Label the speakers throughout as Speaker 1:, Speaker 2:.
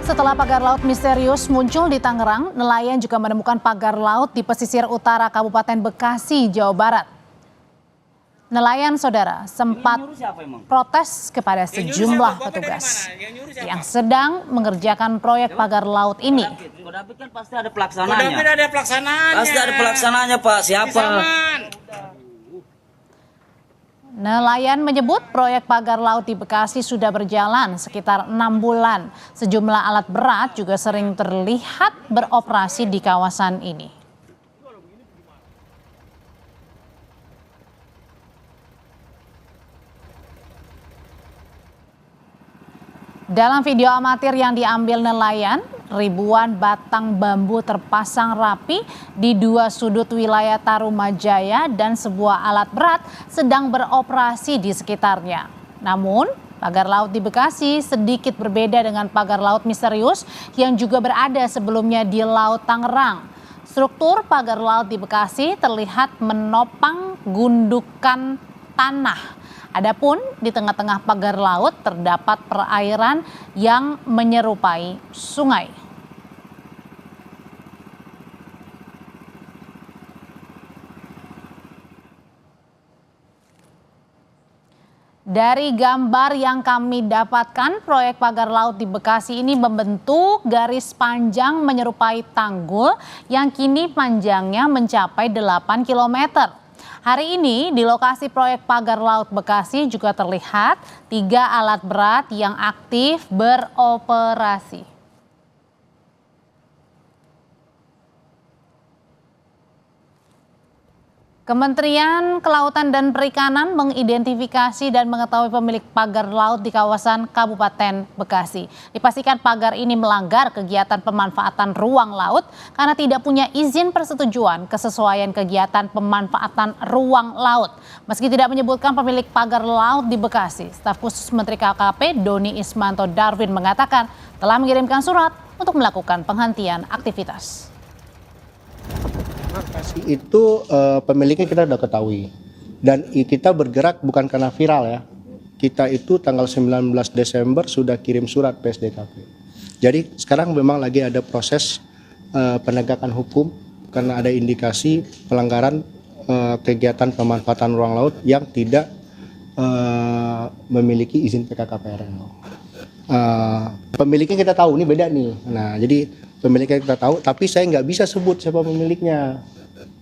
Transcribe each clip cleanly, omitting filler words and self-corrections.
Speaker 1: Setelah pagar laut misterius muncul di Tangerang, nelayan juga menemukan pagar laut di pesisir utara Kabupaten Bekasi, Jawa Barat. Nelayan saudara sempat protes kepada sejumlah petugas yang sedang mengerjakan proyek pagar laut ini.
Speaker 2: Kodapit kan pasti ada pelaksanaannya. Pasti ada pelaksanaannya, Pak. Siapa?
Speaker 1: Nelayan menyebut proyek pagar laut di Bekasi sudah berjalan sekitar 6 bulan. Sejumlah alat berat juga sering terlihat beroperasi di kawasan ini. Dalam video amatir yang diambil nelayan, ribuan batang bambu terpasang rapi di dua sudut wilayah Tarumajaya dan sebuah alat berat sedang beroperasi di sekitarnya. Namun, pagar laut di Bekasi sedikit berbeda dengan pagar laut misterius yang juga berada sebelumnya di Laut Tangerang. Struktur pagar laut di Bekasi terlihat menopang gundukan tanah. Adapun di tengah-tengah pagar laut terdapat perairan yang menyerupai sungai. Dari gambar yang kami dapatkan, proyek pagar laut di Bekasi ini membentuk garis panjang menyerupai tanggul yang kini panjangnya mencapai 8 km. Hari ini di lokasi proyek pagar laut Bekasi juga terlihat 3 alat berat yang aktif beroperasi. Kementerian Kelautan dan Perikanan mengidentifikasi dan mengetahui pemilik pagar laut di kawasan Kabupaten Bekasi. Dipastikan pagar ini melanggar kegiatan pemanfaatan ruang laut karena tidak punya izin persetujuan kesesuaian kegiatan pemanfaatan ruang laut. Meski tidak menyebutkan pemilik pagar laut di Bekasi, staf khusus Menteri KKP Doni Ismanto Darwin mengatakan telah mengirimkan surat untuk melakukan penghentian aktivitas.
Speaker 3: Itu pemiliknya kita sudah ketahui dan kita bergerak bukan karena viral ya. Kita itu tanggal 19 Desember sudah kirim surat PSDKP. Jadi sekarang memang lagi ada proses penegakan hukum karena ada indikasi pelanggaran kegiatan pemanfaatan ruang laut yang tidak memiliki izin PKKPRL. Pemiliknya kita tahu, ini beda nih. Nah, jadi pemiliknya kita tahu, tapi saya nggak bisa sebut siapa pemiliknya.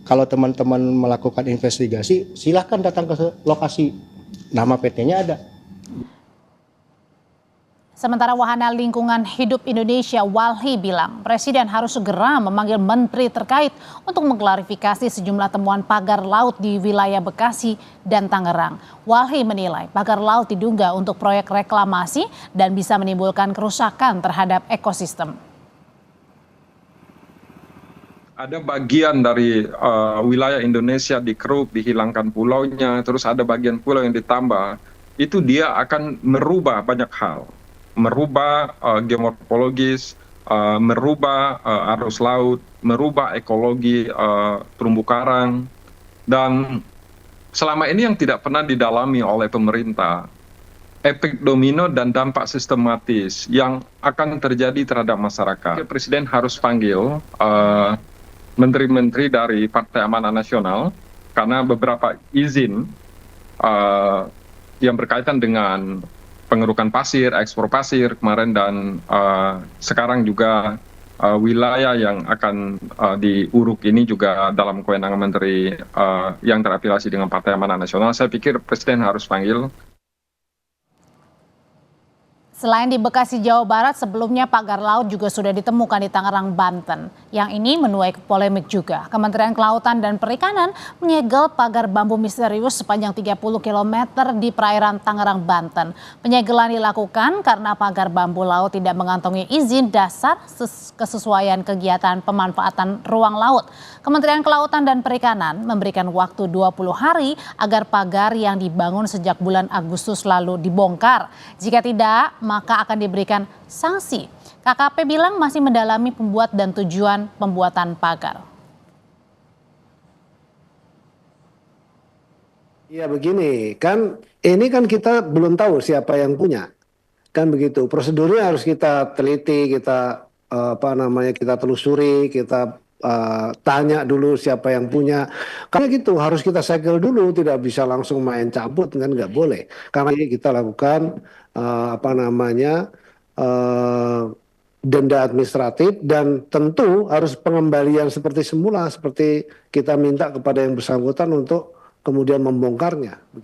Speaker 3: Kalau teman-teman melakukan investigasi, silahkan datang ke lokasi. Nama PT-nya ada.
Speaker 1: Sementara Wahana Lingkungan Hidup Indonesia Walhi bilang Presiden harus segera memanggil menteri terkait untuk mengklarifikasi sejumlah temuan pagar laut di wilayah Bekasi dan Tangerang. Walhi menilai pagar laut diduga untuk proyek reklamasi dan bisa menimbulkan kerusakan terhadap ekosistem.
Speaker 4: Ada bagian dari wilayah Indonesia dikeruk, dihilangkan pulaunya, terus ada bagian pulau yang ditambah, itu dia akan merubah banyak hal. Merubah geomorfologis, merubah arus laut, merubah ekologi terumbu karang, dan selama ini yang tidak pernah didalami oleh pemerintah, efek domino dan dampak sistematis yang akan terjadi terhadap masyarakat. Presiden harus panggil menteri-menteri dari Partai Amanat Nasional karena beberapa izin yang berkaitan dengan pengerukan pasir, ekspor pasir kemarin, dan sekarang juga wilayah yang akan diuruk ini juga dalam kewenangan menteri yang terafiliasi dengan Partai Amanat Nasional. Saya pikir Presiden harus panggil.
Speaker 1: Selain di Bekasi, Jawa Barat, sebelumnya pagar laut juga sudah ditemukan di Tangerang, Banten. Yang ini menuai polemik juga. Kementerian Kelautan dan Perikanan menyegel pagar bambu misterius sepanjang 30 km di perairan Tangerang, Banten. Penyegelan dilakukan karena pagar bambu laut tidak mengantongi izin dasar kesesuaian kegiatan pemanfaatan ruang laut. Kementerian Kelautan dan Perikanan memberikan waktu 20 hari agar pagar yang dibangun sejak bulan Agustus lalu dibongkar. Jika tidak, maka akan diberikan sanksi. KKP bilang masih mendalami pembuat dan tujuan pembuatan pagar.
Speaker 5: Ya begini, kan ini kan kita belum tahu siapa yang punya. kan begitu. Prosedurnya harus kita teliti, kita kita telusuri, kita tanya dulu siapa yang punya. Karena gitu harus kita segel dulu, tidak bisa langsung main cabut, kan nggak boleh. Karena ini kita lakukan denda administratif, dan tentu harus pengembalian seperti semula, seperti kita minta kepada yang bersangkutan untuk kemudian membongkarnya.